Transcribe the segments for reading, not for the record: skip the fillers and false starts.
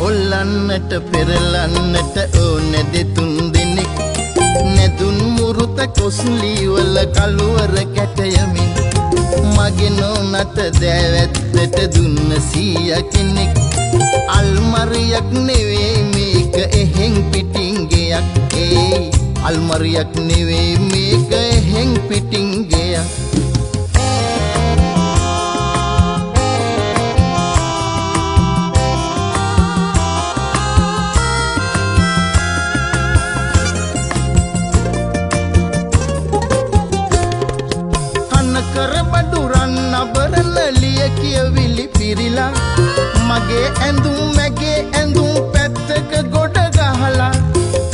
හොල්ලන්නට පෙරලන්නට ඕනේ දෙතුන් දෙනෙක් නැදුන් මුරුත කොස්ලි වල කළුවර කැටයමින් මගේ නෝනට දෑවැත්තට දුන්න සීයා කෙනෙක් අල්මරියක් නෙවෙයි මේක එහෙන් පිටින් ගයක් ඒ අල්මරියක් නෙවෙයි මේක එහෙන් පිටින් ගයක් කියවිලි පිරිලා මගේ ඇඳුම් මගේ ඇඳුම් පැත්තක ගොඩ ගහලා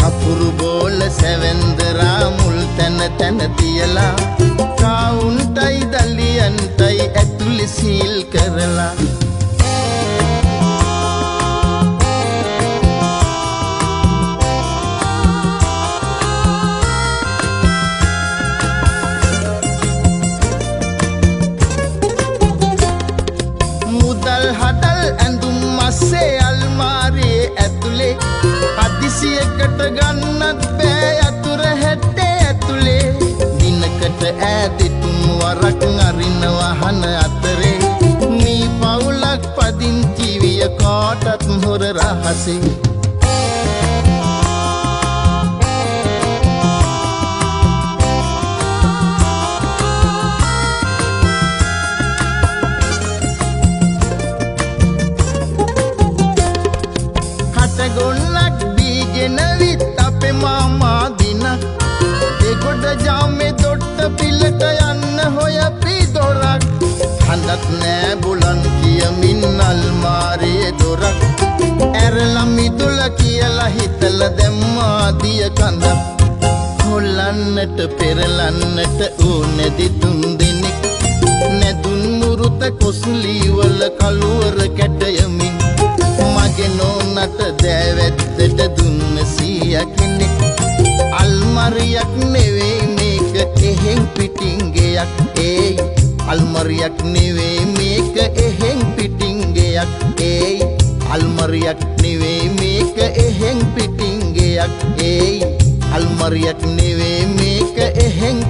කපුරු බෝල සැවෙන්දරා මුල් තැන තැන තියලා කවුන්ටයි දලියන්ටයි ඇතුළේ සීල් කරලා මස්සේ අල්මාරියේ ඇතුලේ හදිසියකට ගන්නත් බෑ යතුර හැටේ ඇතුලේ දිනකට ඈදිතුන් වරක් අරින වහන අතරේ මේ පවුලක් පදිංචි විය කාටත් හොර රහසේ ගොන්නක් බීගෙන විත් අපේ මාමා දින දෙගොඩ ජාමේ දොට්ට පිලට යන්න හොය පිදොරක් හඳත් නෑ බුලන් කියමින් අල්මාරියේ දොරක් ඇරලා මිදුල කියලා හිතලා දැම්මා දිය කඳ හොල්ලන්නට පෙරලන්නට ඕනේ දෙතුන් දෙනෙක් නැදුන් මුරුත කොස්ලි වල කළුවර කැටයමින් මගේ නෝනට දෑවැත්තට දුන්න සීයා කෙනෙක් අල්මරියක් නෙවෙයි මේක එහෙන් පිටින් ගයක් ඒයි අල්මරියක් නෙවෙයි මේක එහෙන් පිටින් ගයක් ඒයි අල්මරියක් නෙවෙයි මේක එහෙන් පිටින් ගයක් ඒයි අල්මරියක් නෙවෙයි මේක එහෙන්